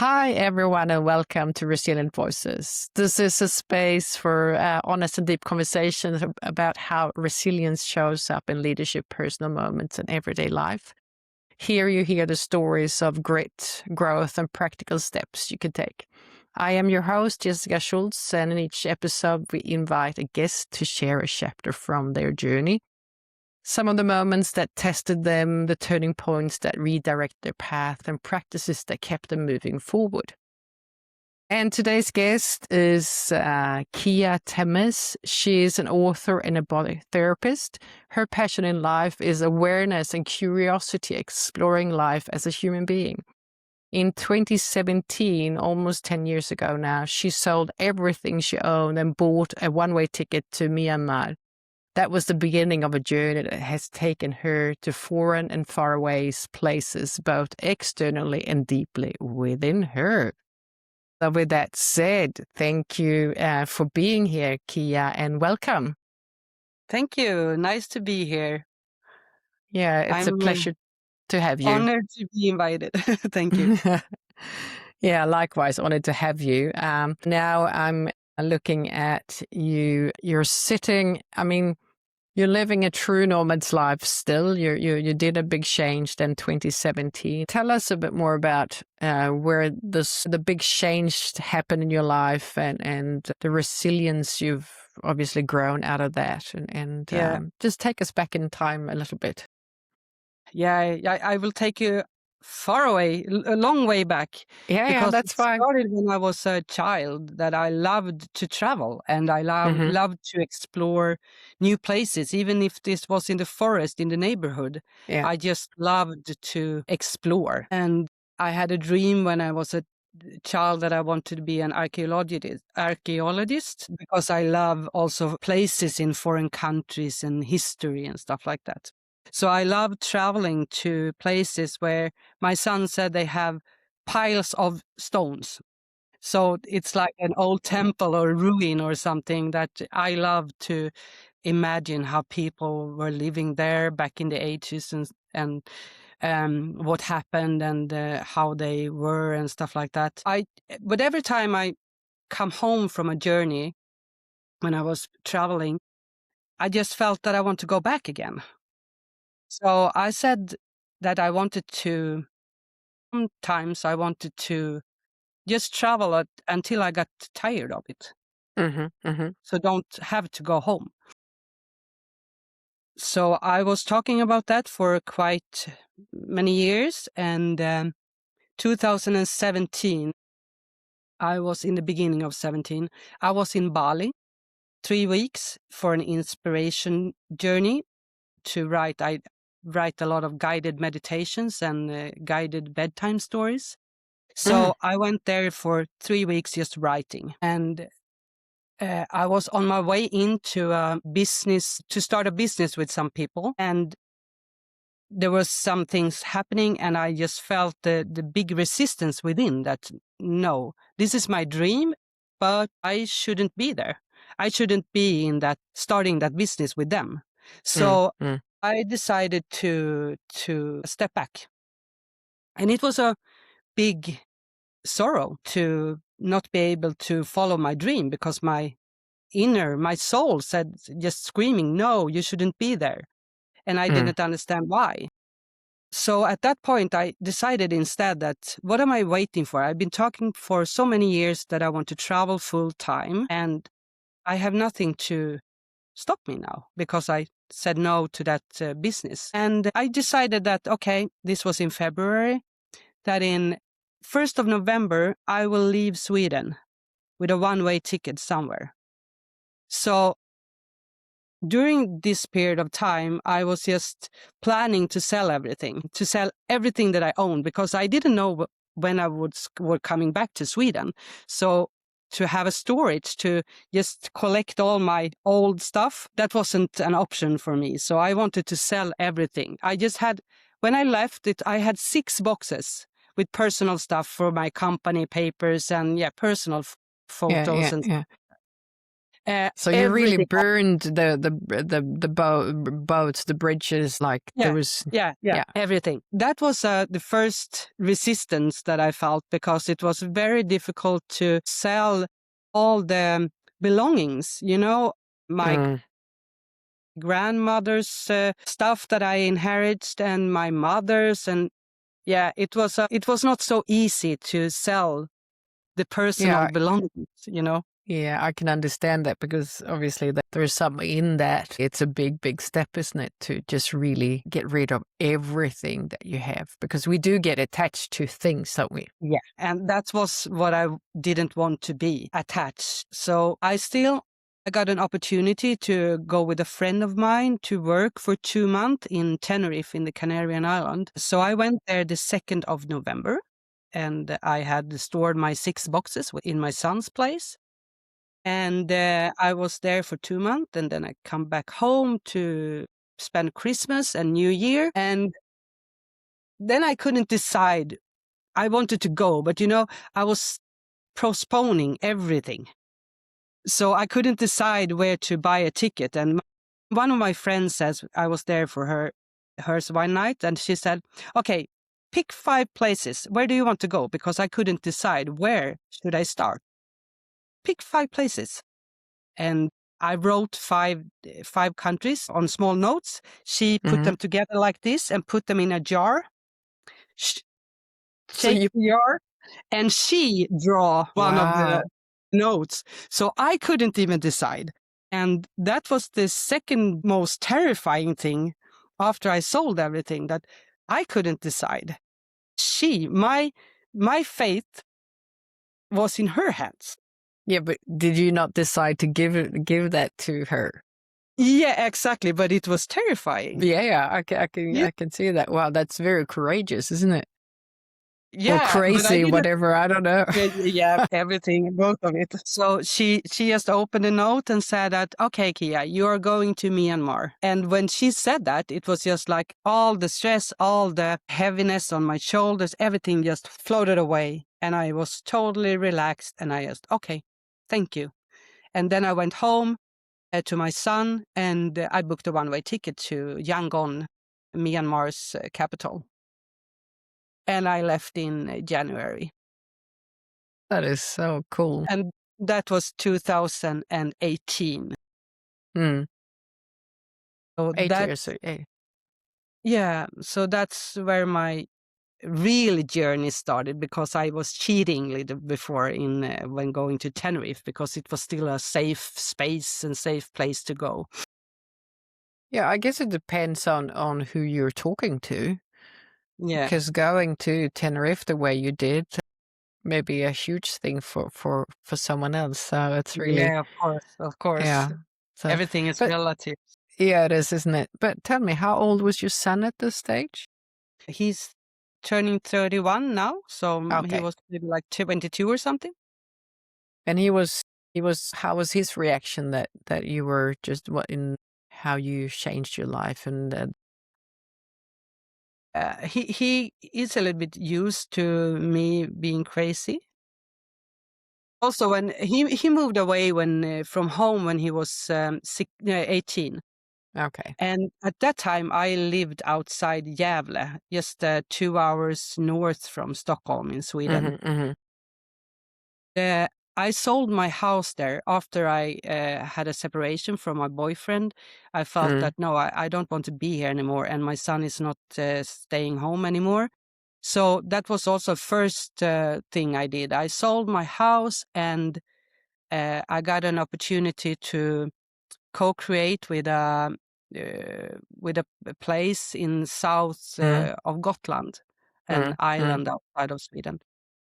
Hi, everyone, and welcome to Resilient Voices. This is a space for honest and deep conversations about how resilience shows up in leadership, personal moments, and everyday life. Here you hear the stories of grit, growth, and practical steps you can take. I am your host, Jessica Schultz, and in each episode, we invite a guest to share a chapter from their journey. Some of the moments that tested them, the turning points that redirected their path, and practices that kept them moving forward. And today's guest is Kia Temmes. She is an author and a body therapist. Her passion in life is awareness and curiosity, exploring life as a human being. In 2017, almost 10 years ago now, she sold everything she owned and bought a one-way ticket to Myanmar. That was the beginning of a journey that has taken her to foreign and faraway places, both externally and deeply within her. So with that said, thank you for being here, Kia, and welcome. Thank you. Nice to be here. Yeah, it's a pleasure to have you. Honored to be invited. Thank you. Yeah, likewise, honored to have you. Now I'm looking at you. You're sitting, you're living a true nomad's life still. You did a big change then 2017. Tell us a bit more about where the big change happened in your life and the resilience you've obviously grown out of that. And just take us back in time a little bit. Yeah, I will take you far away, a long way back. Yeah, that's fine. It started when I was a child that I loved to travel and I loved to explore new places, even if this was in the forest in the neighborhood. Yeah. I just loved to explore. And I had a dream when I was a child that I wanted to be an archaeologist because I love also places in foreign countries and history and stuff like that. So I love traveling to places where my son said they have piles of stones. So it's like an old temple or ruin or something that I love to imagine how people were living there back in the ages and what happened and how they were and stuff like that. But every time I come home from a journey when I was traveling, I just felt that I want to go back again. So I said that sometimes I wanted to just travel until I got tired of it. So don't have to go home. So I was talking about that for quite many years. And 2017, I was in the beginning of 17, I was in Bali 3 weeks for an inspiration journey to write. I write a lot of guided meditations and guided bedtime stories. So I went there for 3 weeks just writing. And I was on my way into to start a business with some people. And there was some things happening and I just felt the big resistance within that, no, this is my dream, but I shouldn't be there. I shouldn't be in that, starting that business with them. So I decided to step back. And it was a big sorrow to not be able to follow my dream because my soul said, just screaming, no, you shouldn't be there. And I didn't understand why. So at that point, I decided instead that, what am I waiting for? I've been talking for so many years that I want to travel full time and I have nothing to stop me now because I said no to that business. And I decided that, okay, this was in February, that in 1st of November, I will leave Sweden with a one-way ticket somewhere. So during this period of time, I was just planning to sell everything that I owned, because I didn't know when I were coming back to Sweden. So to have a storage to just collect all my old stuff, that wasn't an option for me. So I wanted to sell everything. When I left it, I had 6 boxes with personal stuff for my company papers and personal photos. So you really Everything. burned the boats, the bridges, like there Yeah, was, yeah, yeah. everything. That was the first resistance that I felt, because it was very difficult to sell all the belongings, my Mm. grandmother's stuff that I inherited, and my mother's, and yeah, it was not so easy to sell the personal Yeah, belongings. yeah, I can understand that because obviously there's something in that. It's a big, big step, isn't it, to just really get rid of everything that you have, because we do get attached to things, don't we? Yeah. And that was what I didn't want to be, attached. So I got an opportunity to go with a friend of mine to work for 2 months in Tenerife in the Canarian island. So I went there the 2nd of November, and I had stored my 6 boxes in my son's place. And I was there for 2 months, and then I come back home to spend Christmas and New Year. And then I couldn't decide. I wanted to go, but I was postponing everything. So I couldn't decide where to buy a ticket. And one of my friends says, I was there for hers one night, and she said, okay, pick 5 places. Where do you want to go? Because I couldn't decide where should I start. Pick 5 places. And I wrote five countries on small notes. She put Hmm. them together like this and put them in a jar. So Shake you, the jar, and she draw one of the wow. notes. So I couldn't even decide. And that was the second most terrifying thing after I sold everything, that I couldn't decide. My fate was in her hands. Yeah, but did you not decide to give that to her? Yeah, exactly. But it was terrifying. Yeah, yeah, I can see that. Wow, that's very courageous, isn't it? Or Yeah, but I crazy, didn't. whatever, I don't know. Yeah, everything, both of it. So she just opened a note and said that, okay, Kia, you are going to Myanmar. And when she said that, it was just like all the stress, all the heaviness on my shoulders, everything just floated away. And I was totally relaxed. And I just, okay, thank you. And then I went home to my son, and I booked a one-way ticket to Yangon, Myanmar's capital. And I left in January. That is so cool. And that was 2018. Mm. So 8 years. so that's where my real journey started, because I was cheating a little before in when going to Tenerife, because it was still a safe space and safe place to go. Yeah, I guess it depends on who you're talking to, Yeah. because going to Tenerife the way you did may be a huge thing for someone else. So it's really, Yeah, of course, of course. yeah. So, Everything is but relative. yeah, it is, isn't it? But tell me, how old was your son at this stage? He's turning 31 now, so he Okay. was maybe like 22 or something. And he was, how was his reaction that you were just what in how you changed your life and He is a little bit used to me being crazy. Also, when he moved away from home when he was 18, okay. and at that time I lived outside Gävle, just 2 hours north from Stockholm in Sweden. Mm-hmm, mm-hmm, Uh, I sold my house there after I had a separation from my boyfriend. I felt mm, that no, I don't want to be here anymore, and my son is not staying home anymore. So that was also first thing I did. I sold my house, and I got an opportunity to co-create with a place in south mm, of Gotland, an mm, mm, island outside of Sweden.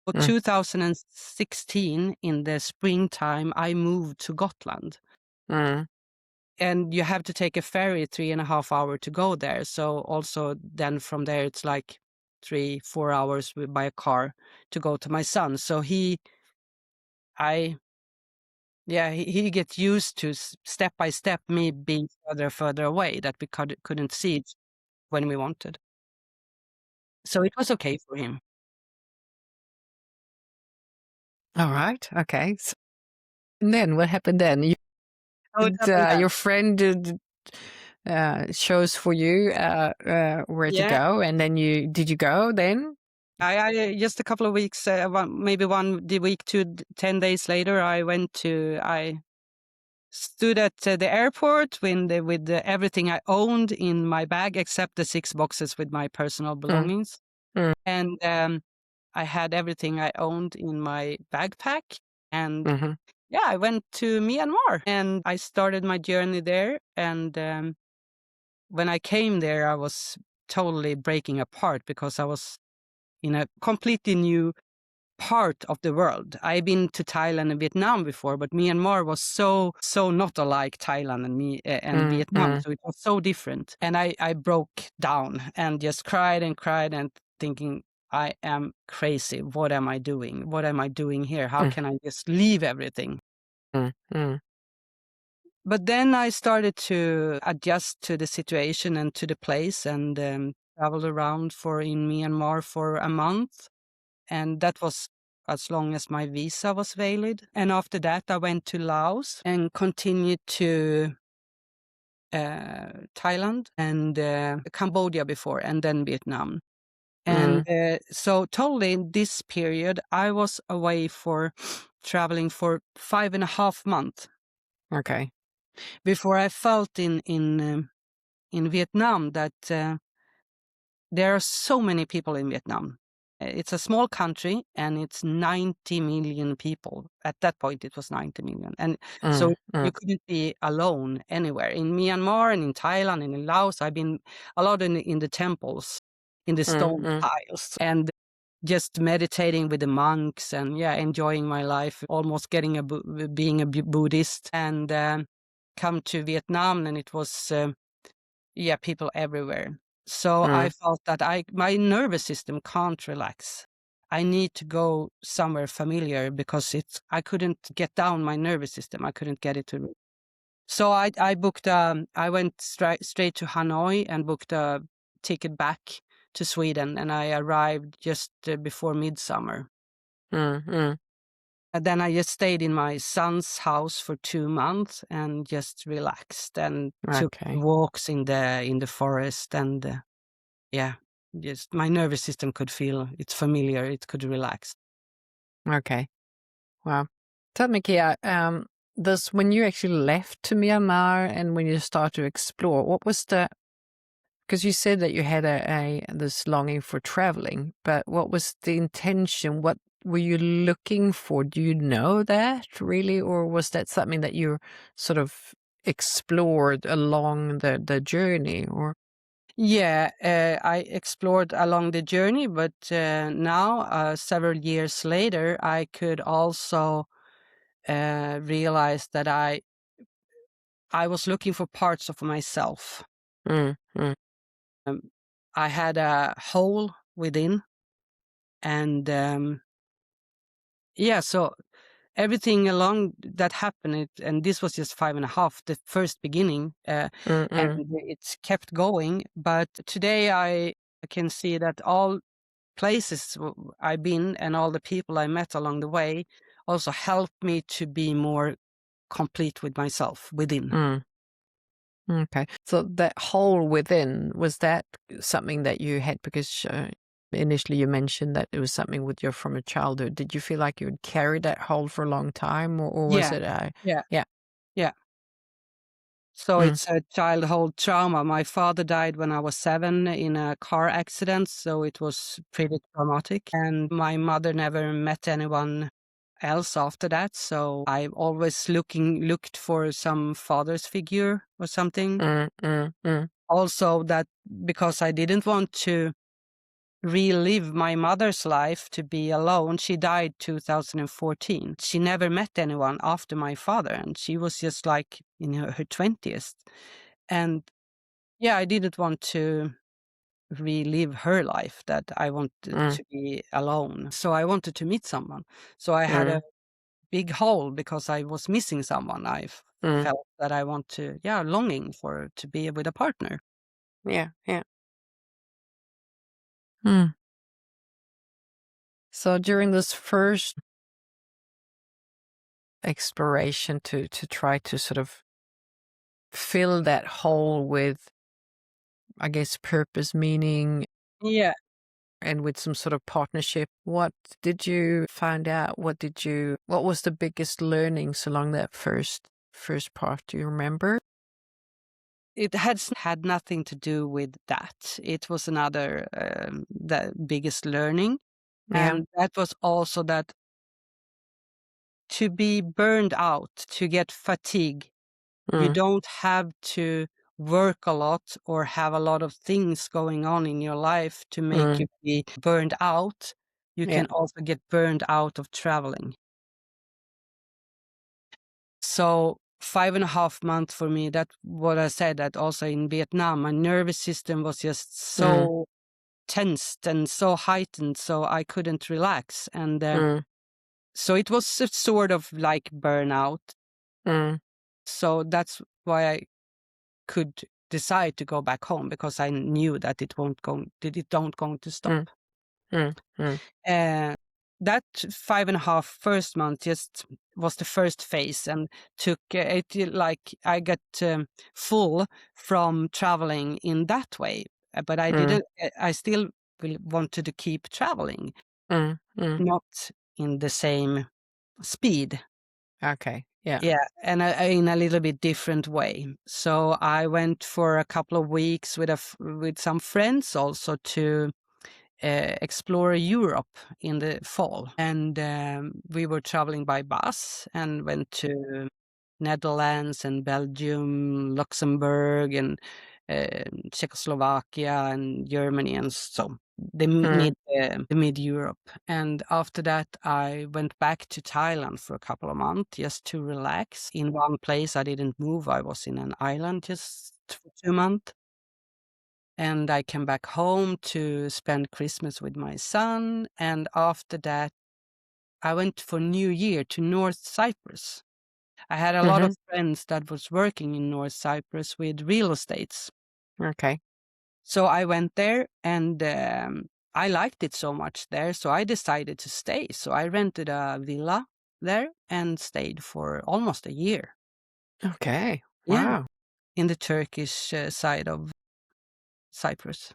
For mm. 2016, in the springtime, I moved to Gotland. Mm. And you have to take a ferry 3.5 hours to go there. So also then from there, it's like 3-4 hours by a car to go to my son. So I, yeah, he gets used to step by step me being further away, that we couldn't see it when we wanted. So it was okay for him. All right. Okay. So, and then what happened then? Totally. your friend chose for you where to Yeah. go, and then did you go then? I just a couple of weeks, maybe the week to 10 days later, I stood at the airport with everything I owned in my bag except the 6 boxes with my personal Mm, belongings. mm, And I had everything I owned in my backpack. And mm-hmm, yeah, I went to Myanmar and I started my journey there. And when I came there, I was totally breaking apart because I was in a completely new part of the world. I've been to Thailand and Vietnam before, but Myanmar was so not alike Thailand and mm, Vietnam. mm, So it was so different. And I broke down and just cried and thinking, I am crazy. What am I doing? What am I doing here? How mm, can I just leave everything? mm, mm, But then I started to adjust to the situation and to the place and traveled around in Myanmar for a month. And that was as long as my visa was valid. And after that, I went to Laos and continued to Thailand and Cambodia before, and then Vietnam. And mm. so totally in this period, I was away for traveling for 5.5 months Okay. before I felt in Vietnam that there are so many people in Vietnam. It's a small country and it's 90 million people. At that point, it was 90 million. And so Mm, mm, you couldn't be alone anywhere. In Myanmar and in Thailand and in Laos, I've been a lot in the temples, in the mm, stone mm, piles, and just meditating with the monks and yeah, enjoying my life, almost getting being a Buddhist. And come to Vietnam and it was yeah, people everywhere. So I mm, felt that my nervous system can't relax. I need to go somewhere familiar because I couldn't get down my nervous system. I couldn't get it to. So I booked I went straight to Hanoi and booked a ticket back to Sweden, and I arrived just before midsummer. mm, mm. And then I just stayed in my son's house for 2 months and just relaxed and took Okay. walks in the forest and yeah, just my nervous system could feel it's familiar, it could relax. Okay. Wow. Tell me, Kia, this when you actually left to Myanmar and when you start to explore, what was because you said that you had this longing for traveling, but what was the intention? What were you looking for? Do you know that really, or was that something that you sort of explored along the journey? Or Yeah, I explored along the journey, but now, several years later, I could also realize that I was looking for parts of myself. mm, mm, Um, I had a hole within, and yeah, so everything along that happened, and this was just 5.5, the first beginning, mm, and mm, it's kept going. But today I can see that all places I've been and all the people I met along the way also helped me to be more complete with myself within. mm. Okay. So that hole within, was that something that you had because initially you mentioned that it was something with your from a childhood. Did you feel like you would carry that hole for a long time, or was Yeah, it yeah, yeah. yeah. So Mm, it's a childhood trauma. My father died when I was 7 in a car accident, so it was pretty traumatic. And my mother never met anyone else after that, so I always looked for some father's figure or something. mm, mm, mm, Also that because I didn't want to relive my mother's life to be alone. She died 2014. She never met anyone after my father, and she was just like in her 20s. And yeah, I didn't want to relive her life, that I wanted mm, to be alone. So I wanted to meet someone. So I had a mm, big hole because I was missing someone. mm. Felt that I want to, yeah, longing for to be with a partner. Yeah, yeah. Mm. So during this first exploration to try to sort of fill that hole with, I guess, purpose, meaning, Yeah. and with some sort of partnership. What did you find out? What was the biggest learnings along that first part? Do you remember? It had nothing to do with that. It was another, the biggest learning. Yeah. And that was also that to be burned out, to get fatigue, you Mm, don't have to work a lot or have a lot of things going on in your life to make mm, you be burned out. You yeah. can also get burned out of traveling. So 5.5 months for me, that what I said, that also in Vietnam, my nervous system was just Mm, so tensed and so heightened, so I couldn't relax. And mm, so it was a sort of like burnout. mm, So that's why I could decide to go back home, because I knew that it don't going to stop. mm, mm, mm, Uh, that 5.5 first month just was the first phase, and took like I got full from traveling in that way. But I mm, didn't. I still wanted to keep traveling, mm, mm. not in the same speed. Okay. Yeah. Yeah, and in a little bit different way. So I went for a couple of weeks with some friends also to explore Europe in the fall. And we were traveling by bus and went to Netherlands and Belgium, Luxembourg, and Czechoslovakia and Germany, and so Mm, the mid Europe. And after that, I went back to Thailand for a couple of months just to relax. In one place, I didn't move. I was in an island just for 2 months. And I came back home to spend Christmas with my son. And after that, I went for New Year to North Cyprus. I had a lot mm-hmm. of friends that was working in North Cyprus with real estates. Okay. So I went there, and I liked it so much there. So I decided to stay. So I rented a villa there and stayed for almost a year. Okay. Yeah, Wow. in the Turkish side of Cyprus.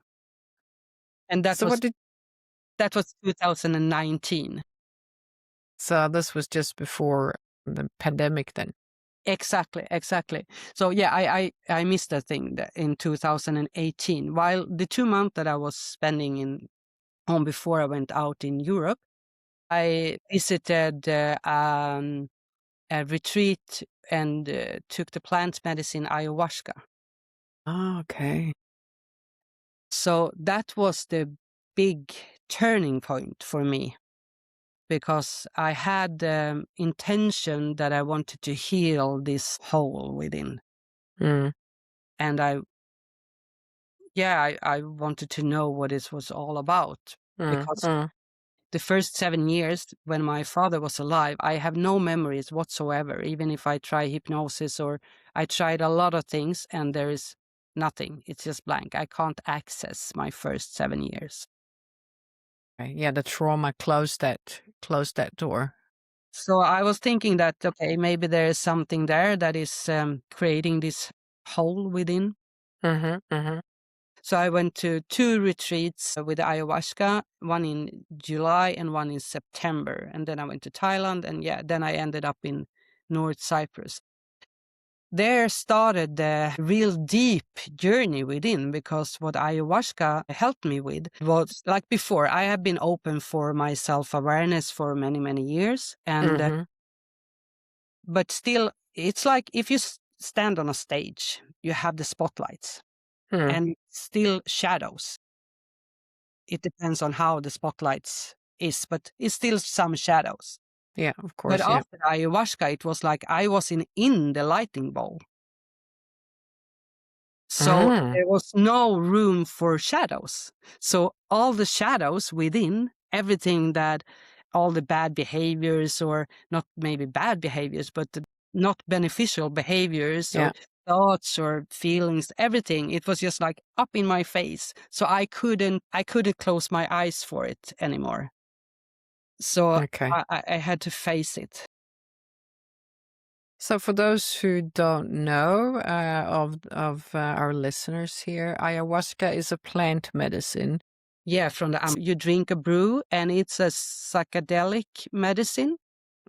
And So what did, that was 2019. so this was just before the pandemic then? Exactly, exactly. So yeah, I missed that thing in 2018. While the 2 months that I was spending in home before I went out in Europe, I visited a retreat and took the plant medicine ayahuasca. Oh, okay. So that was the big turning point for me, because I had the intention that I wanted to heal this hole within. Mm, And I wanted to know what it was all about, mm, because mm. the first 7 years when my father was alive, I have no memories whatsoever, even if I try hypnosis or I tried a lot of things, and there is nothing. It's just blank. I can't access my first 7 years. Okay. Yeah, the trauma closed that door. So I was thinking that, okay, maybe there is something there that is creating this hole within. Mm-hmm, mm-hmm. So I went to 2 retreats with ayahuasca, one in July and one in September. And then I went to Thailand, and then I ended up in North Cyprus. There started the real deep journey within, because what ayahuasca helped me with was, like before, I have been open for my self-awareness for many, many years. And Mm-hmm. but still, it's like if you stand on a stage, you have the spotlights Mm. and still shadows. It depends on how the spotlights is, but it's still some shadows. Yeah, of But course. Yeah. after ayahuasca, it was like I was in the lighting bowl. So Mm. there was no room for shadows. So all the shadows within, everything that, all the bad behaviors, or not maybe bad behaviors, but the not beneficial behaviors or Yeah. thoughts or feelings, everything, it was just like up in my face. So I couldn't close my eyes for it anymore. So Okay. I had to face it. So for those who don't know, of our listeners here, ayahuasca is a plant medicine. Yeah, from the you drink a brew, and it's a psychedelic medicine,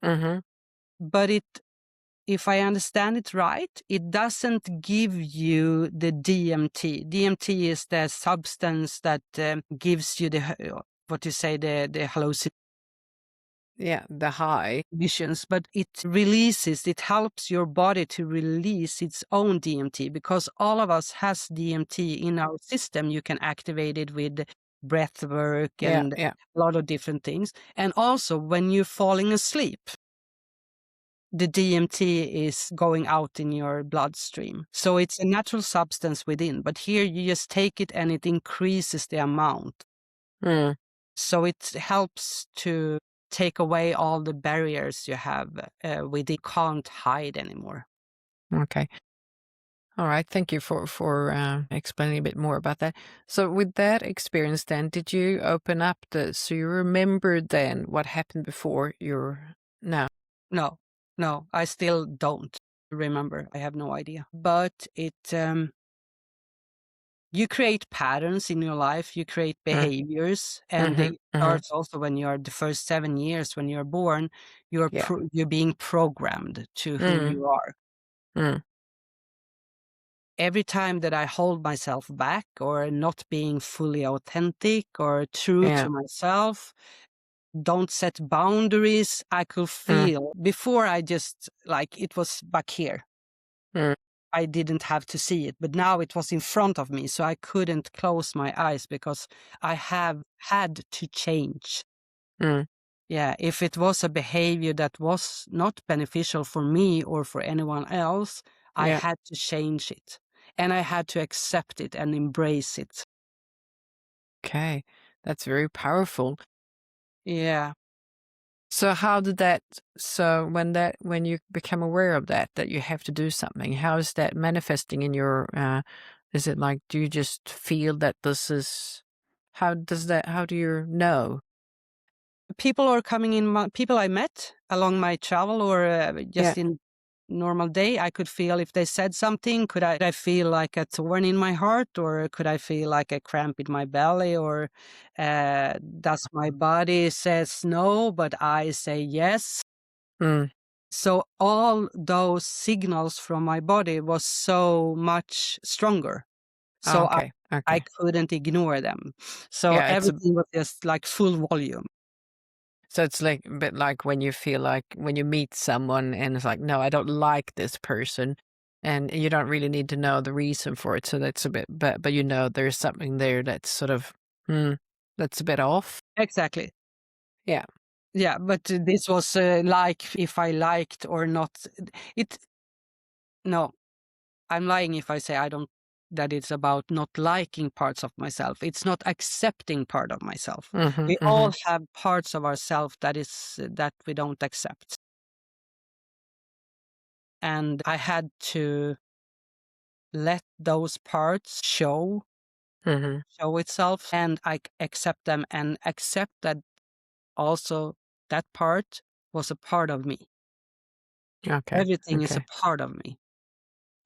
Mm-hmm. but if I understand it right, it doesn't give you the DMT. DMT is the substance that gives you what you say, the hallucinations, Yeah, the high. but it helps your body to release its own DMT, because all of us has DMT in our system. You can activate it with breath work Yeah, and yeah. a lot of different things. And also when you're falling asleep, the DMT is going out in your bloodstream. So it's a natural substance within, but here you just take it and it increases the amount. Mm, So it helps to take away all the barriers you have with it can't hide anymore. okay. All right. Thank you for explaining a bit more about that. So with that experience, then, did you open up so you remembered then what happened before your no? No, no, I still don't remember. I have no idea. But you create patterns in your life, you create Mm, behaviors, and mm-hmm, it mm-hmm. starts also when you're the first 7 years when you're born. Yeah. You're being programmed to who Mm, you are. mm, Every time that I hold myself back or not being fully authentic or true yeah. to myself, don't set boundaries, I could Mm, feel before. I just like it was back here. mm, I didn't have to see it, but now it was in front of me, so I couldn't close my eyes because I have had to change. mm, Yeah, if it was a behavior that was not beneficial for me or for anyone else, I yeah. had to change it. And I had to accept it and embrace it. Okay. That's very powerful. Yeah. So how did that so when you become aware of that you have to do something, how is that manifesting in your is it like, do you just feel that this is how do you know? People are coming in, people I met along my travel or Yeah. just in normal day, I could feel if they said something. I feel like a thorn in my heart, or could I feel like a cramp in my belly, or does my body says no, but I say yes? Mm. So all those signals from my body was so much stronger. Oh, So okay. I Okay. couldn't ignore them. So Yeah, everything was just like full volume. so it's like a bit like when you feel like when you meet someone and it's like, no, I don't like this person, and you don't really need to know the reason for it. So that's a bit, but you know, there's something there that's sort of, that's a bit off. Exactly. Yeah. Yeah, but this was like if I liked or not. It No, I'm lying if I say I don't. That it's about not liking parts of myself. It's not accepting part of myself. Mm-hmm, We mm-hmm, all have parts of ourselves that we don't accept, and I had to let those parts mm-hmm. show itself, and accept them and accept that also that part was a part of me. Okay. Everything is a Okay. part of me.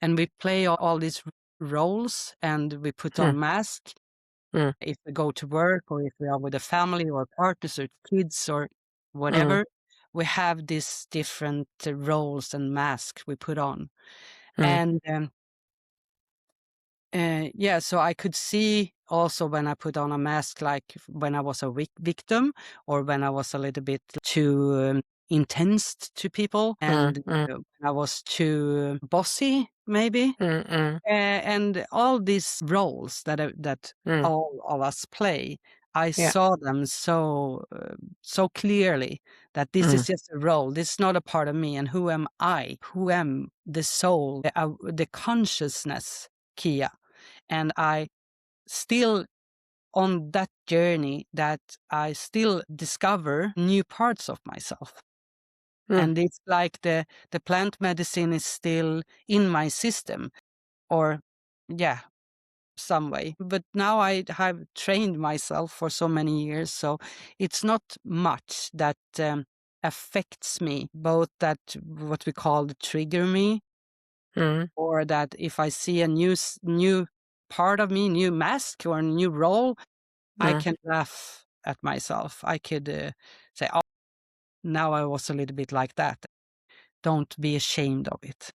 And we play all these roles and we put Hmm. on masks Mm, if we go to work or if we are with a family or partners or kids or mm, whatever. We have these different roles and masks we put on. mm, And yeah, so I could see also when I put on a mask, like when I was a victim or when I was a little bit too intense to people, mm, and mm, when I was too bossy, maybe. mm, mm, And all these roles that mm. all of us play, I Yeah. saw them so clearly that this is Mm, just a role. This is not a part of me. And who am I? Who am the soul, the consciousness, Kia? And I still on that journey that I still discover new parts of myself. mm. And it's like the plant medicine is still in my system, or yeah, some way. But now I have trained myself for so many years, so it's not much that affects me, both that what we call trigger me, Mm, or that if I see a new part of me, new mask or a new role, I mm. can laugh at myself. I could say, "Oh, now I was a little bit like that." Don't be ashamed of it.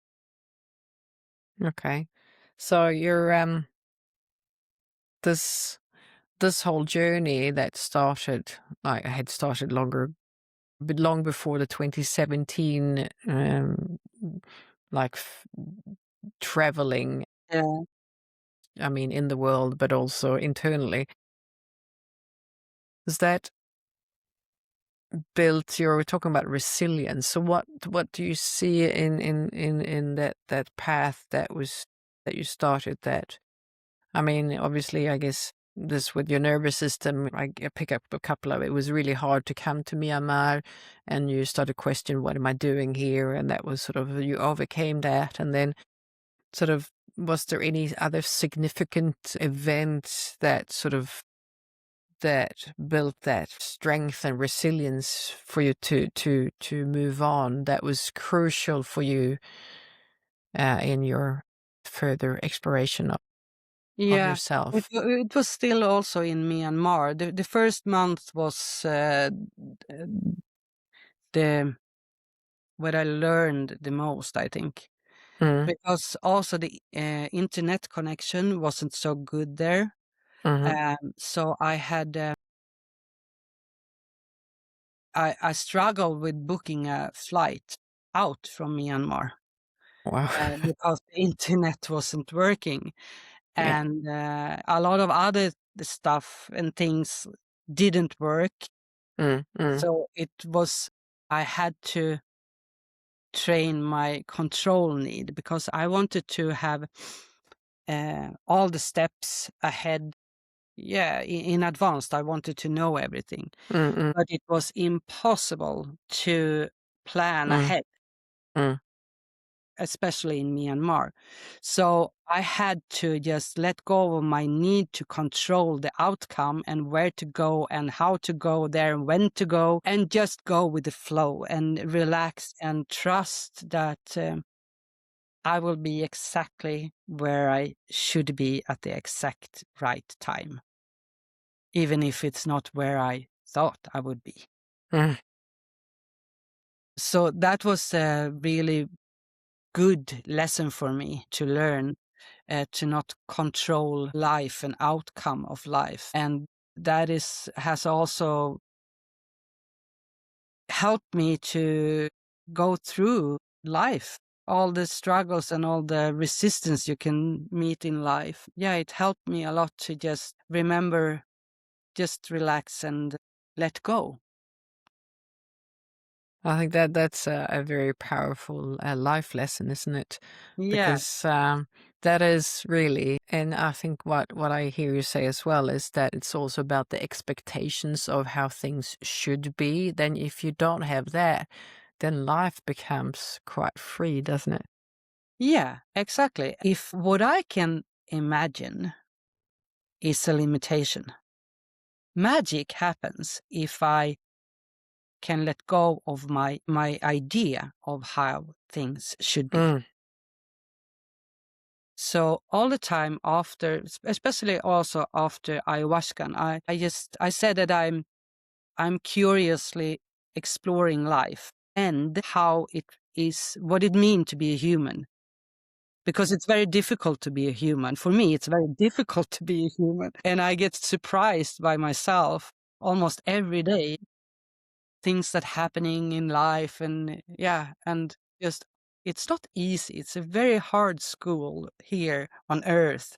Okay. So you're this this whole journey that started, like, had started longer, but long before the 2017, like traveling. Yeah. I mean, in the world, but also internally. Is that built? You're talking about resilience. So what do you see in that path that you started? That, I mean, obviously, I guess this with your nervous system, I pick up a couple of it. Was really hard to come to Myanmar, and you started questioning, what am I doing here? And that was sort of, you overcame that, and then sort of, was there any other significant event that sort of, that built that strength and resilience for you to move on, that was crucial for you in your further exploration of Yeah. yourself? It was still also in Myanmar. The first month was the where I learned the most, I think, Mm, because also the internet connection wasn't so good there. mhm. So I had I struggled with booking a flight out from Myanmar Wow. because the internet wasn't working, Yeah. and a lot of other stuff and things didn't work. Mm, mm, So it was I had to train my control need because I wanted to have all the steps ahead. Yeah, in advance, I wanted to know everything, mm, mm, but it was impossible to plan mm, ahead, mm. especially in Myanmar. So I had to just let go of my need to control the outcome and where to go and how to go there and when to go, and just go with the flow and relax and trust that I will be exactly where I should be at the exact right time, even if it's not where I thought I would be. Mm. So that was a really good lesson for me to learn, to not control life and outcome of life. And that has also helped me to go through life, all the struggles and all the resistance you can meet in life. Yeah, it helped me a lot to just remember, just relax and let go. I think that that's a very powerful life lesson, isn't it? Yeah. Because that is really, and I think what I hear you say as well is that it's also about the expectations of how things should be. Then, if you don't have that, then life becomes quite free, doesn't it? Yeah, exactly. If what I can imagine is a limitation, magic happens if I can let go of my idea of how things should be. Mm, So all the time after, especially also after ayahuasca, I said that I'm curiously exploring life and how it is, what it means to be a human. Because it's very difficult to be a human. For me, it's very difficult to be a human. And I get surprised by myself almost every day, things that happening in life and yeah, and just it's not easy. It's a very hard school here on earth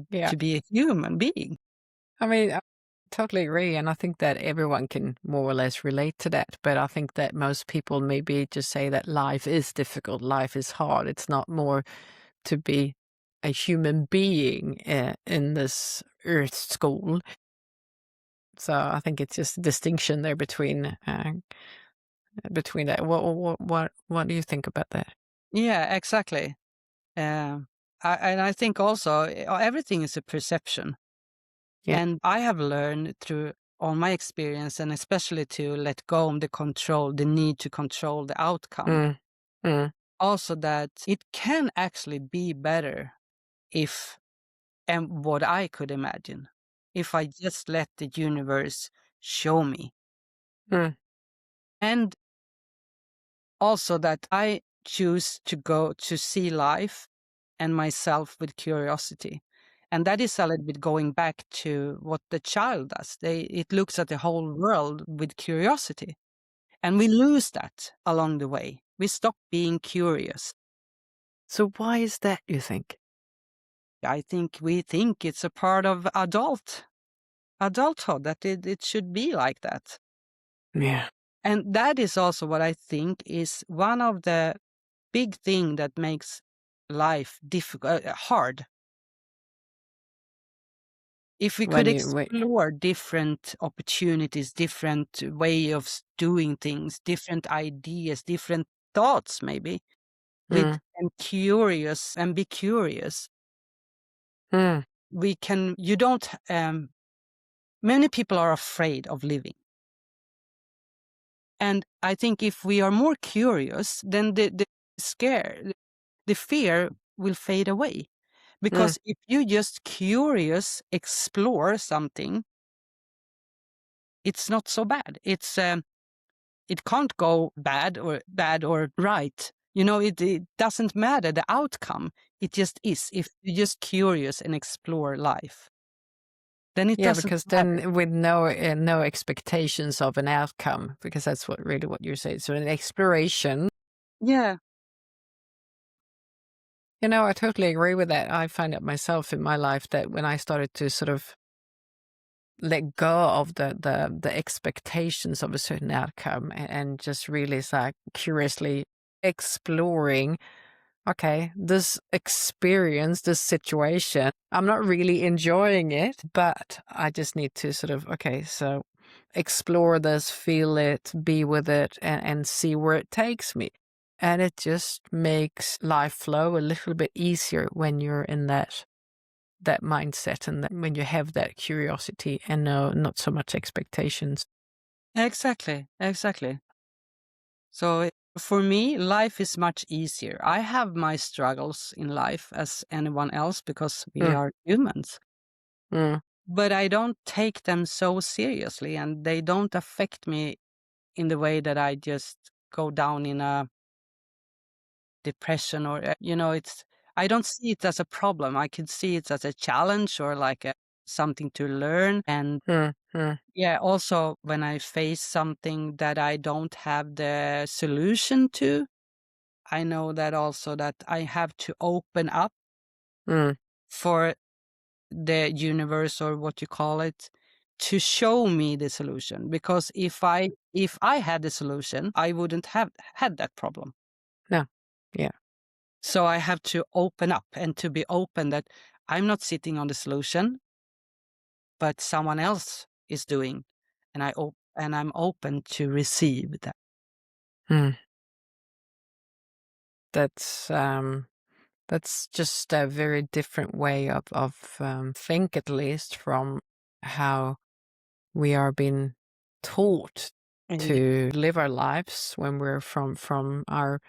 yeah. to be a human being. I mean, I totally agree. And I think that everyone can more or less relate to that. But I think that most people maybe just say that life is difficult, life is hard. It's not more to be a human being in this earth school. So I think it's just a distinction there between that. What do you think about that? Yeah, exactly. Um, and I think also everything is a perception. Yeah. And I have learned through on my experience, and especially to let go of the need to control the outcome. Mm. Mm. Also that it can actually be better if, and what I could imagine, if I just let the universe show me. Mm. And also that I choose to go to see life and myself with curiosity. And that is a little bit going back to what the child does. It looks at the whole world with curiosity. And we lose that along the way. We stop being curious. So why is that, you think? I think we think it's a part of adulthood, that it should be like that. Yeah. And that is also what I think is one of the big thing that makes life difficult, hard. If we could When you wait. explore different opportunities, different way of doing things, different ideas, different thoughts, maybe, with Mm. and curious and be curious, Mm. we can. You don't. Many people are afraid of living, and I think if we are more curious, then the scare, the fear will fade away. Mm. Because if you just curious explore something, it's not so bad. It can't go bad or right. It doesn't matter the outcome. It just is. If you're just curious and explore life, then it Yeah, doesn't because matter. then with no expectations of an outcome, because that's what you're saying. So an exploration. Yeah, I totally agree with that. I find it myself in my life that when I started to sort of let go of the expectations of a certain outcome and just really is like curiously exploring, okay, this experience, this situation, I'm not really enjoying it, but I just need to sort of, okay, so explore this, feel it, be with it, and see where it takes me. And it just makes life flow a little bit easier when you're in that mindset and that when you have that curiosity and not so much expectations. exactly. So for me, life is much easier. I have my struggles in life as anyone else because we Mm. are humans, Mm. but I don't take them so seriously, and they don't affect me in the way that I just go down in a depression, or it's, I don't see it as a problem. I can see it as a challenge, or like something to learn. And Mm. Mm. yeah, also when I face something that I don't have the solution to, I know that also that I have to open up Mm. for the universe, or what you call it, to show me the solution. Because if I had the solution, I wouldn't have had that problem. No. Yeah. So I have to open up, and to be open that I'm not sitting on the solution, but someone else is doing, and I'm open to receive that. Mm. That's just a very different way of think, at least from how we are being taught Yeah, to live our lives when we're from our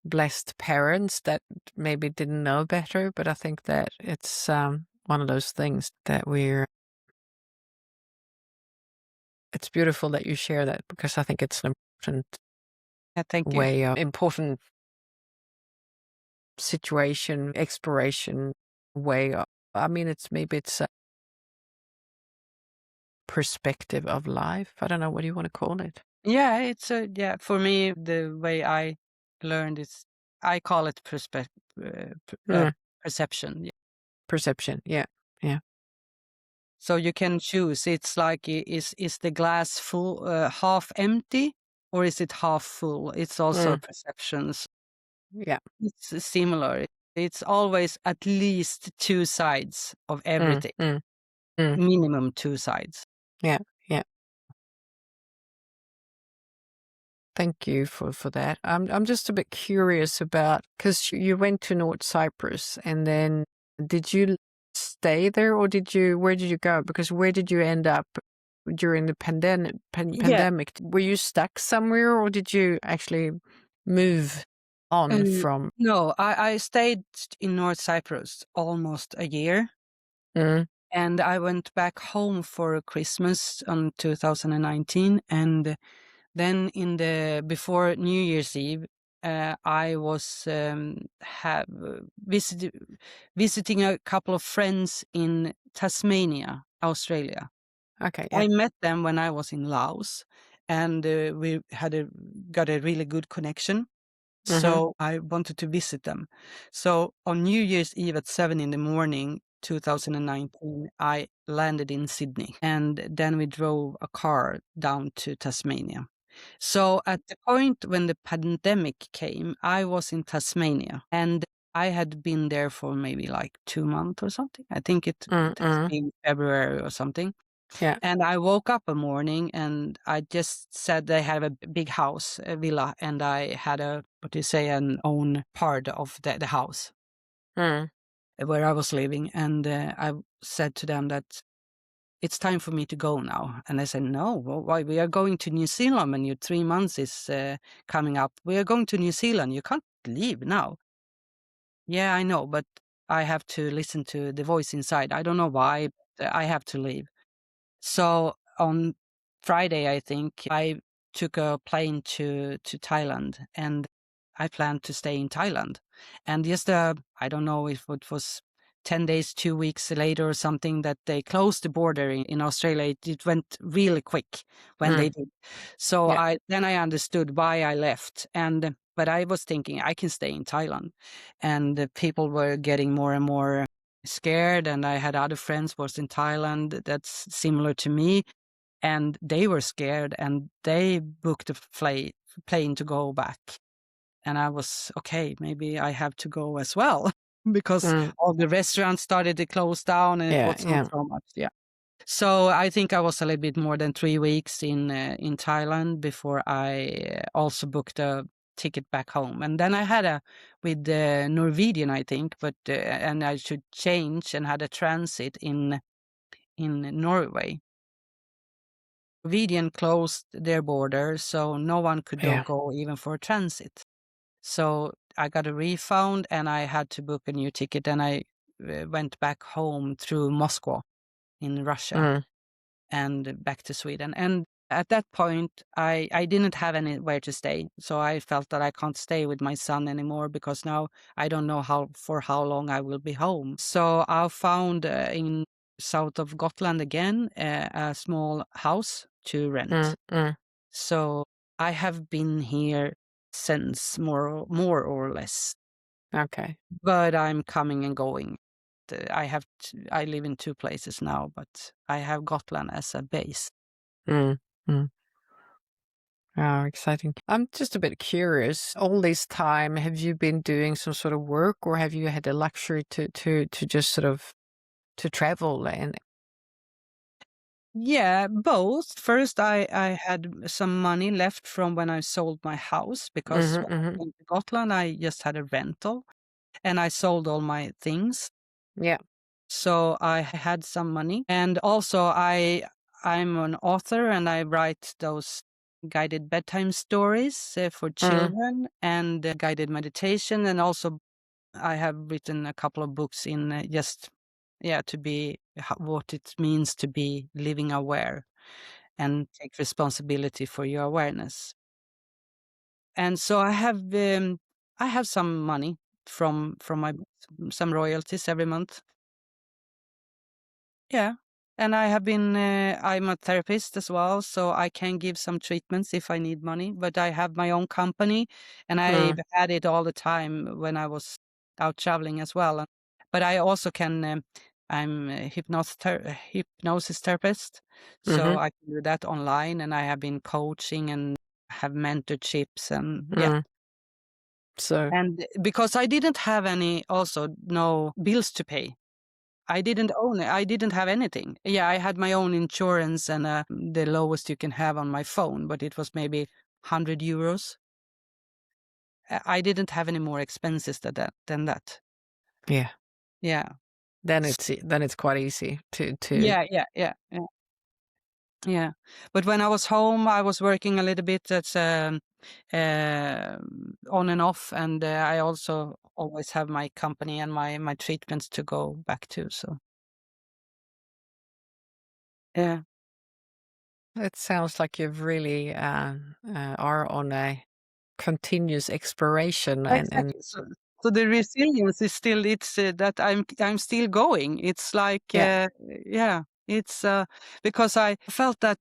blessed parents that maybe didn't know better. But I think that it's one of those things that it's beautiful that you share that, because I think it's an thank you. important situation, exploration way. I mean, it's a perspective of life. I don't know, what do you want to call it? Yeah, yeah, for me, the way I learned is, I call it Mm. perception. Yeah. Perception. Yeah. Yeah. So you can choose. It's like, is the glass full, half empty, or is it half full? It's also Mm. perceptions. Yeah. It's similar. It's always at least two sides of Mm. everything. Mm. Mm. Minimum two sides. Yeah. Yeah. Thank you for that. I'm just a bit curious about, because you went to North Cyprus, and then did you stay there, or where did you go? Because where did you end up during the Yeah. pandemic. Were you stuck somewhere, or did you actually move on Um, from? no, I stayed in North Cyprus almost a year, Mm, and I went back home for Christmas on 2019, and then before New Year's Eve, I was visiting a couple of friends in Tasmania, Australia. okay, yeah. I met them when I was in Laos, and we got a really good connection. Mhm, So I wanted to visit them. So on New Year's Eve at 7 in the morning, 2019, I landed in Sydney, and then we drove a car down to Tasmania. So at the point when the pandemic came, I was in Tasmania, and I had been there for maybe like 2 months or something. I think it has mm. been February or something. Yeah. And I woke up a morning and I just said they have a big house, a villa, and I had what do you say, an own part of the house Mm, where I was living. And I said to them that it's time for me to go now. And they said, no, why? We are going to New Zealand and your 3 months is coming up. We are going to New Zealand. You can't leave now. Yeah, I know, but I have to listen to the voice inside. I don't know why, but I have to leave. So on Friday, I think, I took a plane to Thailand, and I planned to stay in Thailand. And just, I don't know if it was 10 days, 2 weeks later or something, that they closed the border in Australia. It went really quick when they mm, did. So yeah. I understood why I left. But I was thinking I can stay in Thailand. And the people were getting more and more scared, and I had other friends was in Thailand that's similar to me, and they were scared, and they booked a plane to go back. And I was, okay, maybe I have to go as well because Mm, all the restaurants started to close down and it yeah, was yeah. so much. Yeah. So I think I was a little bit more than 3 weeks in Thailand before I also booked a ticket back home. And then I had with the Norwegian, I think, but and I should change and had a transit in Norway. Norwegian closed their border, so no one could Yeah. go even for a transit. So I got a refund and I had to book a new ticket, and I went back home through Moscow in Russia Mm, and back to Sweden. And at that point, I didn't have anywhere to stay. So I felt that I can't stay with my son anymore because now I don't know how long I will be home. So I found in south of Gotland again a small house to rent. mm. So I have been here since more or less, Okay. but I'm coming and going. I live in two places now, but I have Gotland as a base. Mm, mm. Oh, exciting. I'm just a bit curious. All this time, have you been doing some sort of work, or have you had the luxury to just sort of to travel and? Yeah, both. First, I had some money left from when I sold my house because Mhm, when I mhm. came to Gotland, I just had a rental and I sold all my things. Yeah. So I had some money. And also I'm an author and I write those guided bedtime stories for Mm, children and guided meditation. And also I have written a couple of books in just, yeah, to be what it means to be living aware and take responsibility for your awareness. And so I have some money from my some royalties every month. Yeah. And I have been, I'm a therapist as well, so I can give some treatments if I need money, but I have my own company and I've mm, had it all the time when I was out traveling as well. But I also can, I'm a hypnosis therapist, so mhm, I can do that online, and I have been coaching and have mentorships and yeah. mm. So, And because I didn't have any, also no bills to pay. I didn't own it. I didn't have anything. Yeah, I had my own insurance and the lowest you can have on my phone, but it was maybe 100 euros. I didn't have any more expenses than that. yeah, Yeah. then S- it's quite easy to Yeah, yeah, yeah, yeah. Yeah. But when I was home, I was working a little bit as on and off, and I also always have my company and my treatments to go back to. So yeah, It sounds like you've really are on a continuous exploration and exactly. So the resilience is still it's that I'm still going. It's like yeah, yeah, it's because I felt that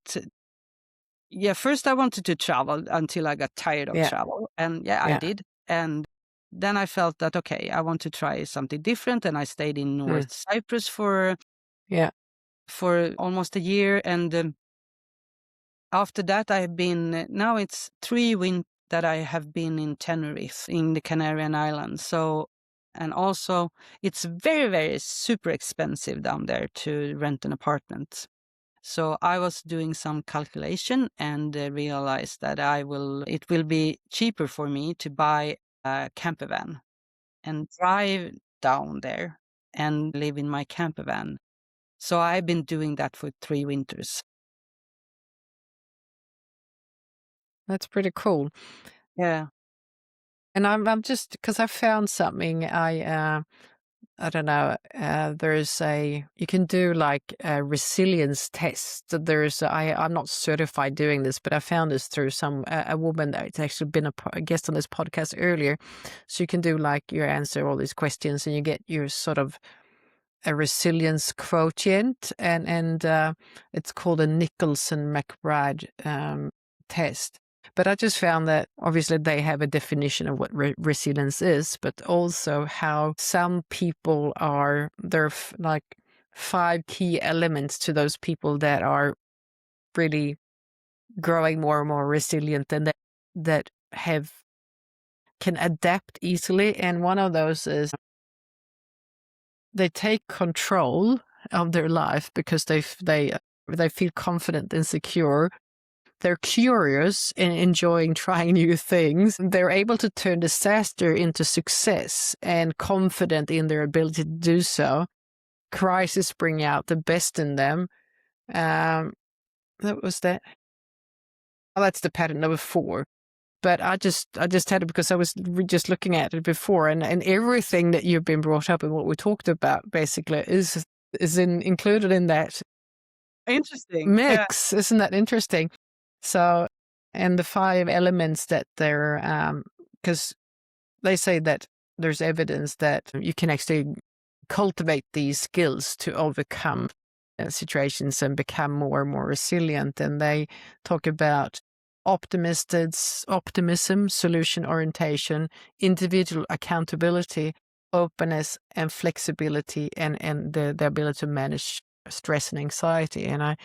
yeah, first I wanted to travel until I got tired of yeah, travel, and yeah, I yeah, did. And then I felt that okay, I want to try something different, and I stayed in mm, North Cyprus yeah. for almost a year, and after that I've been now it's 3 winters that I have been in Tenerife in the Canarian Islands. So and also it's very very super expensive down there to rent an apartment. So I was doing some calculation and realized that it will be cheaper for me to buy a camper van and drive down there and live in my camper van. So I've been doing that for 3 winters. That's pretty cool. Yeah. And I'm just because I found something I don't know. There's you can do like a resilience test. I'm not certified doing this, but I found this through a woman that's actually been a guest on this podcast earlier. So you can do like you answer all these questions and you get your sort of a resilience quotient, and it's called a Nicholson-McBride test. But I just found that obviously they have a definition of what resilience is, but also how some people like 5 key elements to those people that are really growing more and more resilient and that have can adapt easily. And one of those is they take control of their life because they feel confident and secure. They're curious and enjoying trying new things. They're able to turn disaster into success and confident in their ability to do so. Crisis bring out the best in them. Um, that was that. Oh, that's the pattern number 4. But I just had it because I was just looking at it before, and everything that you've been brought up and what we talked about basically is included in that Interesting. Yeah. mix. Isn't that interesting? So, and the 5 elements that because they say that there's evidence that you can actually cultivate these skills to overcome situations and become more and more resilient. And they talk about optimism, solution orientation, individual accountability, openness, and flexibility, and the ability to manage stress and anxiety. And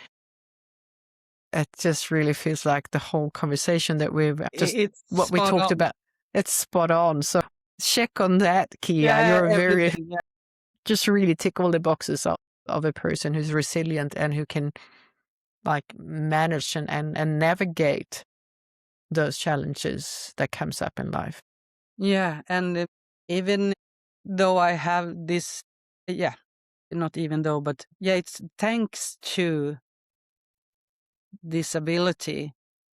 it just really feels like the whole conversation that we've just It's what we spot talked on. about. It's spot on. So check on that, Kia. Yeah, You're very everything. Yeah. just really tick all the boxes of a person who's resilient and who can like manage and navigate those challenges that comes up in life. Yeah. And even though I have this, yeah, not even though, but yeah, it's thanks to this ability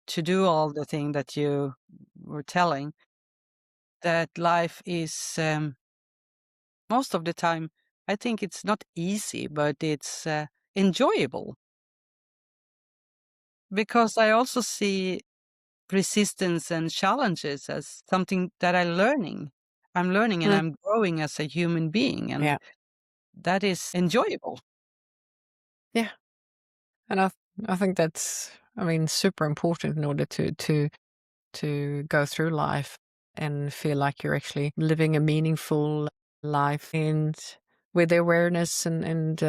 to do all the thing that you were telling, that life is most of the time, I think it's not easy, but it's enjoyable. Because I also see resistance and challenges as something that I'm learning and Mm, I'm growing as a human being, and yeah, that is enjoyable. yeah, and I think that's super important in order to go through life and feel like you're actually living a meaningful life and with awareness and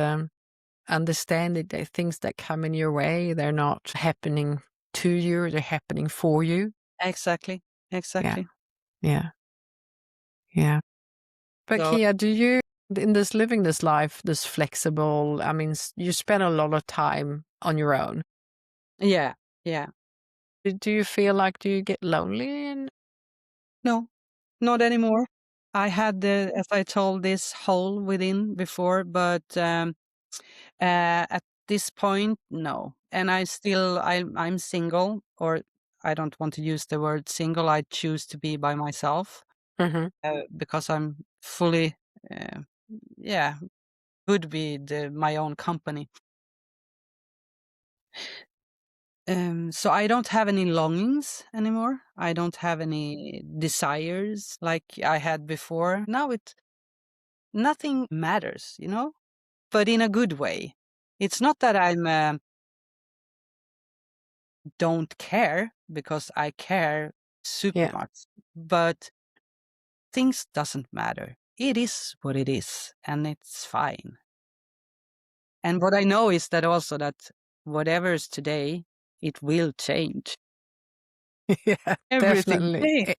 understanding that things that come in your way, they're not happening to you, they're happening for you. Exactly. Yeah, Exactly. yeah, yeah. But So Kia, do you, in this living this life, this flexible, you spend a lot of time on your own. yeah, yeah. Do you feel like, do you get lonely? And No, not anymore. I had the, as I told, this hole within before, but at this point, no. and I'm single, or I don't want to use the word single. I choose to be by myself Mm-hmm. because I'm fully, uh, yeah, good with my own company. So I don't have any longings anymore. I don't have any desires like I had before. Now nothing matters, but in a good way. It's not that I'm don't care, because I care super Yeah. much, but things doesn't matter. It is what it is, and it's fine. And what I know is that also that whatever is today, it will change. Yeah, Everything definitely. change.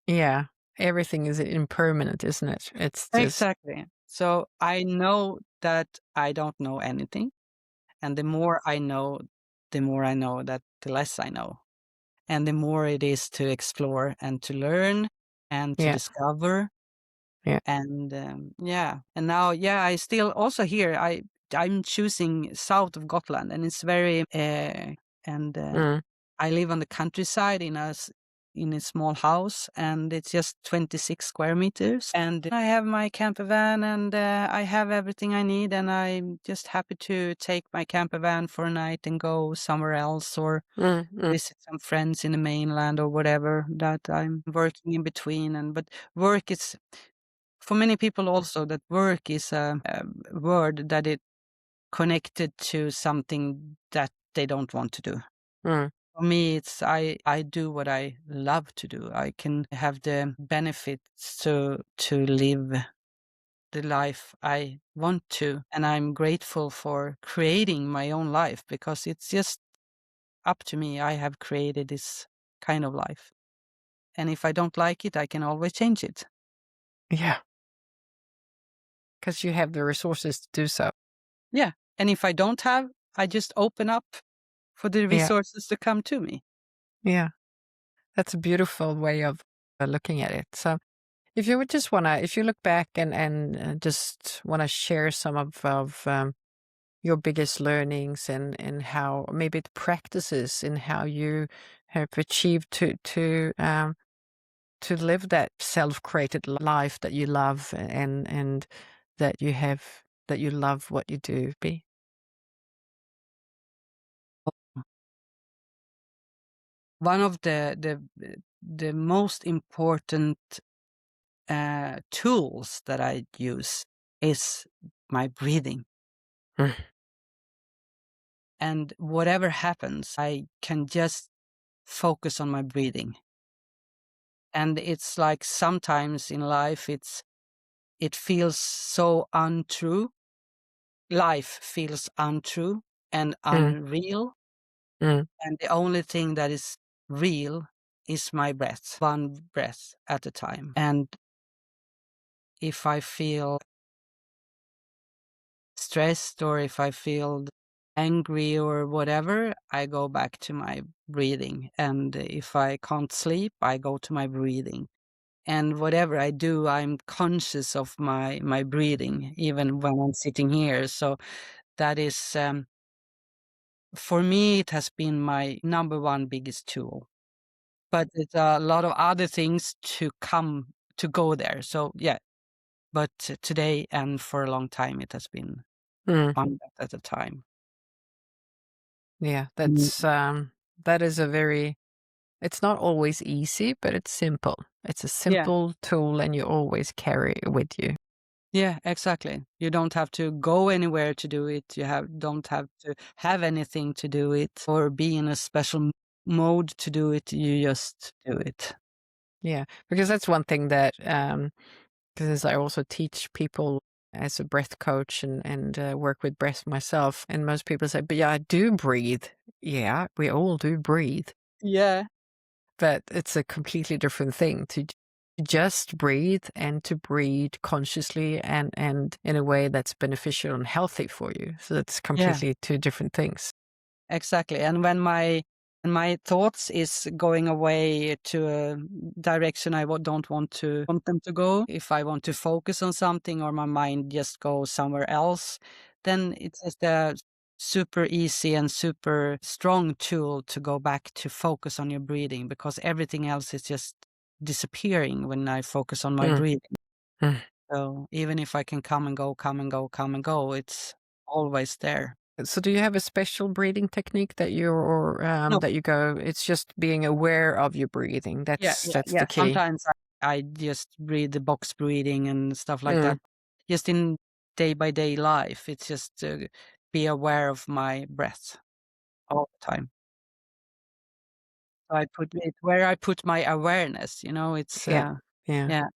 Yeah, everything is impermanent, isn't it? It's just Exactly. So I know that I don't know anything, and the more I know that the less I know. And the more it is to explore and to learn and to yeah, discover. yeah. And yeah, and now, yeah, I still also here. I'm choosing south of Gotland, and it's very and Mm, I live on the countryside in a small house, and it's just 26 square meters. And I have my camper van, and I have everything I need, and I'm just happy to take my camper van for a night and go somewhere else, or mm. visit some friends in the mainland or whatever that I'm working in between. And but work is, for many people also, that work is a word that it connected to something that they don't want to do. Mm, For me, it's I do what I love to do. I can have the benefits to live the life I want to, and I'm grateful for creating my own life, because it's just up to me. I have created this kind of life. And if I don't like it, I can always change it. yeah, because you have the resources to do so. Yeah. And if I don't have, I just open up for the Yeah, resources to come to me. yeah. That's a beautiful way of looking at it. So, if you would just wanna, if you look back and just wanna share some of your biggest learnings and how maybe the practices in how you have achieved to live that self-created life that you love and that you have that you love what you do. Be One of the most important tools that I use is my breathing. mm, And whatever happens, I can just focus on my breathing. And it's like sometimes in life, it feels so untrue. Life feels untrue and mm, unreal. mm, And the only thing that is real is my breath, one breath at a time. And if I feel stressed, or if I feel angry or whatever, I go back to my breathing. And if I can't sleep, I go to my breathing. And whatever I do, I'm conscious of my breathing, even when I'm sitting here. So that is, for me, it has been my number one biggest tool. But it's a lot of other things to go there. So yeah, but today and for a long time, it has been mm. one breath at a time. Yeah, Mm. that is a very, it's not always easy, but it's simple. It's a Yeah, simple tool and you always carry it with you. yeah, exactly. You don't have to go anywhere to do it. You don't have to have anything to do it, or be in a special mode to do it. You just do it. Yeah, because that's one thing that, because I also teach people as a breath coach and work with breath myself, and most people say, "But yeah, I do breathe." Yeah, we all do breathe, Yeah, but it's a completely different thing to just breathe and to breathe consciously and in a way that's beneficial and healthy for you. So it's yeah. completely two different things. Exactly. And when my thoughts is going away to a direction I don't want them to go, if I want to focus on something, or my mind just goes somewhere else, then it's just super easy and super strong tool to go back to focus on your breathing, because everything else is just disappearing when I focus on my Mm. breathing. Mm. So even if I can come and go, come and go, come and go, it's always there. So do you have a special breathing technique that you or No, that you go? It's just being aware of your breathing. yeah, That's yeah. the key. Sometimes I just breathe the box breathing and stuff like Mm. that. Just in day by day life, it's just to be aware of my breath all the time. I put it where I put my awareness, it's, Yeah. Yeah. yeah,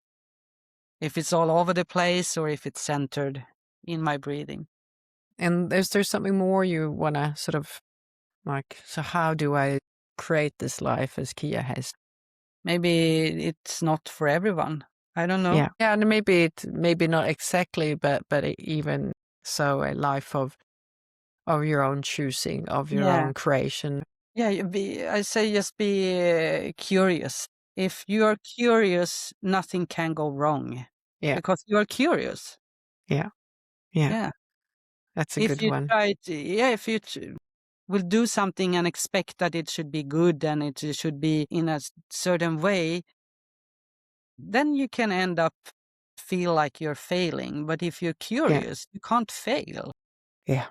if it's all over the place or if it's centered in my breathing. And is there something more you want to sort of like? So how do I create this life as Kia has? Maybe it's not for everyone. I don't know. Yeah. Yeah, and maybe not exactly, but even so, a life of your own choosing, of your Yeah. own creation. Yeah, I say just be curious. If you are curious, nothing can go wrong Yeah. because you are curious. Yeah. Yeah. Yeah. That's a If good you one. try to, yeah, if you will do something and expect that it should be good and it should be in a certain way, then you can end up feel like you're failing. But if you're Yeah. curious, you can't fail. Yeah.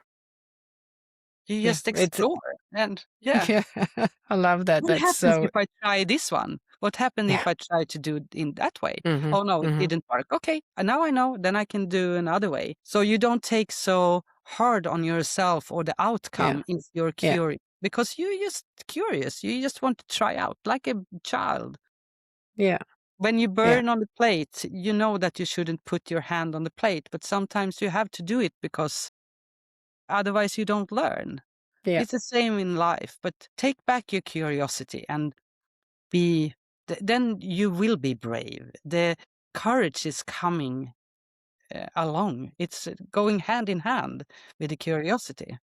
You Yeah. just It's explore. And yeah, yeah. I love that. what That's happens so if I try this one? What happens yeah. if I try to do it in that way? Mhm. Oh no, it Mhm. didn't work. Okay, and now I know, then I can do another way. So you don't take so hard on yourself or the Yeah. outcome if you're Yeah. curious. Because you're just curious. You just want to try out like a child. Yeah. When you Yeah. burn on the plate, you know that you shouldn't put your hand on the plate, but sometimes you have to do it because otherwise you don't learn. Yeah. It's the same in life, but take back your curiosity and be, then you will be brave. The courage is coming along. It's going hand in hand with the curiosity.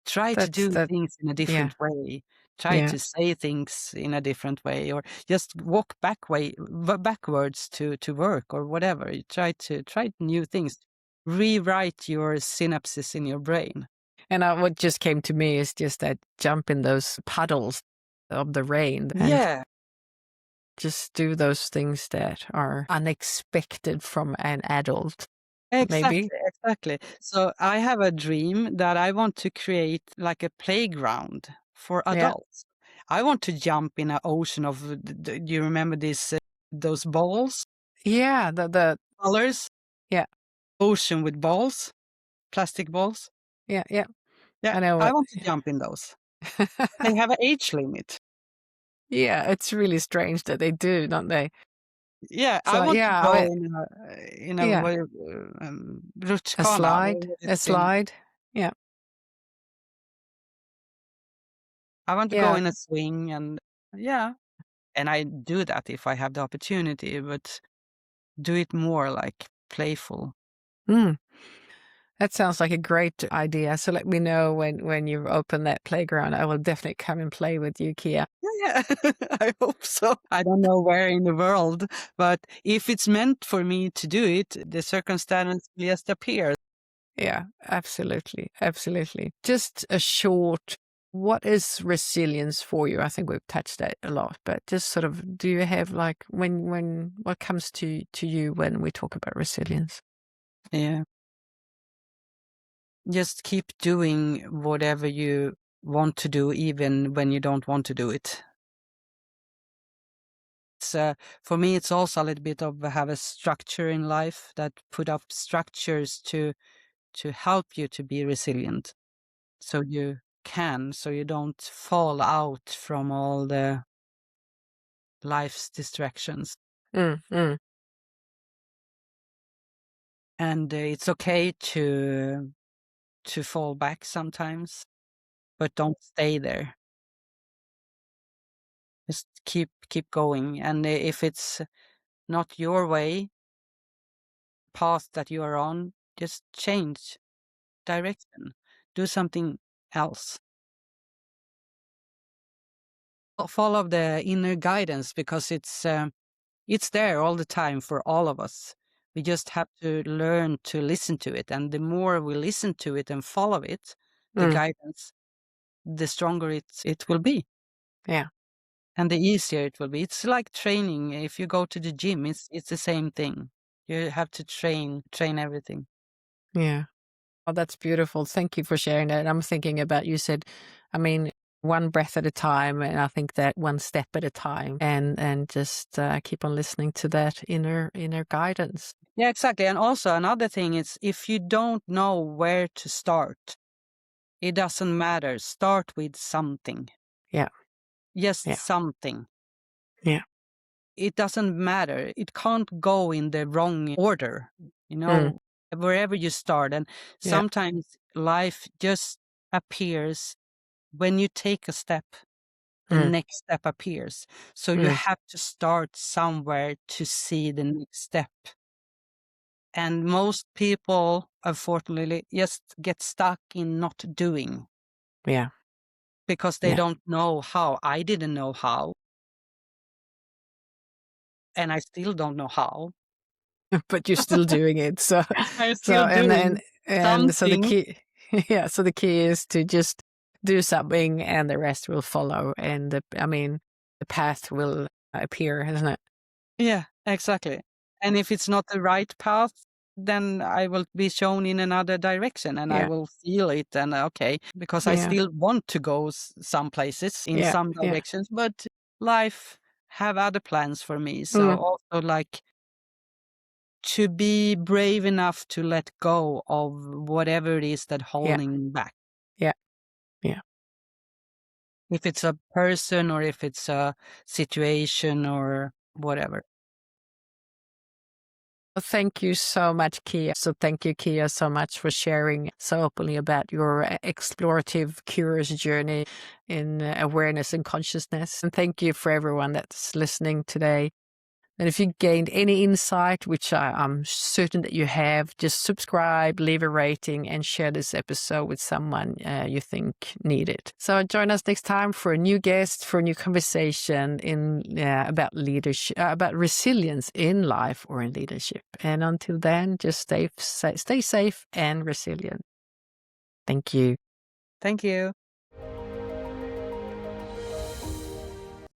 Try to That's do that things in a yeah. different way. Try Yeah. to say things in a different way, or just walk backwards to work or whatever. You try new things. Rewrite your synapses in your brain. And what just came to me is just that jump in those puddles of the rain and Yeah, just do those things that are unexpected from an adult, maybe. exactly, exactly. So I have a dream that I want to create like a playground for Yeah. adults. I want to jump in an ocean of, do you remember those balls, Yeah. The colors? yeah. Ocean with balls, plastic balls. Yeah. Yeah. Yeah, I know I what. want to jump in those. They have an age limit. Yeah. It's really strange that they do, don't they? Yeah, I So want to yeah, go in a yeah. A rutschkana, or slide. what A it's in. slide. Yeah. I want to go Yeah. in a swing and yeah, and I do that if I have the opportunity, but do it more like playful. Mm. That sounds like a great idea. So let me know when you open that playground. I will definitely come and play with you, Kia. Yeah, yeah. I hope so. I don't know where in the world, but if it's meant for me to do it, the circumstance will just appear. Yeah, absolutely. Absolutely. Just a short, what is resilience for you? I think we've touched that a lot, but just sort of, do you have like what comes to you when we talk about resilience? Yeah. Just keep doing whatever you want to do, even when you don't want to do it. It's, for me, it's also a little bit of have a structure in life, that put up structures to help you to be resilient. So you don't fall out from all the life's distractions. Mm, mm, And it's okay to fall back sometimes, but don't stay there. Just keep going. And if it's not your way, path that you are on, just change direction. Do something else. Follow the inner guidance, because it's there all the time for all of us. We just have to learn to listen to it. And the more we listen to it and follow it, the guidance, the stronger it will be. Yeah. And the easier it will be. It's like training. If you go to the gym, it's the same thing. You have to train everything. Yeah. Oh, that's beautiful. Thank you for sharing that. I'm thinking about, you said, I mean, one breath at a time, and I think that one step at a time, and just keep on listening to that inner guidance. Yeah, exactly. And also another thing is, if you don't know where to start, it doesn't matter. Start with something. Yeah. Just Yeah. something. Yeah. It doesn't matter. It can't go in the wrong order, wherever you start. And Yeah. sometimes life just appears when you take a step, the Mm. next step appears. So you Mm. have to start somewhere to see the next step. And most people, unfortunately, just get stuck in not doing Yeah. because they Yeah. don't know how. I didn't know how, and I still don't know how. But you're still doing it. So, I'm so still doing and so the something. key, yeah. So the key is to just do something, and the rest will follow. And the path will appear, isn't it? Yeah, exactly. And if it's not the right path, then I will be shown in another direction and I Yeah. will feel it. And okay, because I Yeah. still want to go some places in Yeah. some Yeah. directions, but life have other plans for me. So Mm. also like to be brave enough to let go of whatever it is that Yeah. holding me back. Yeah. Yeah. If it's a person or if it's a situation or whatever. Well, thank you so much, Kia. So thank you, Kia, so much for sharing so openly about your explorative, curious journey in awareness and consciousness. And thank you for everyone that's listening today. And if you gained any insight, which I'm certain that you have, just subscribe, leave a rating, and share this episode with someone you think need it. So join us next time for a new guest, for a new conversation about leadership, about resilience in life or in leadership. And until then, just stay safe and resilient. Thank you. Thank you.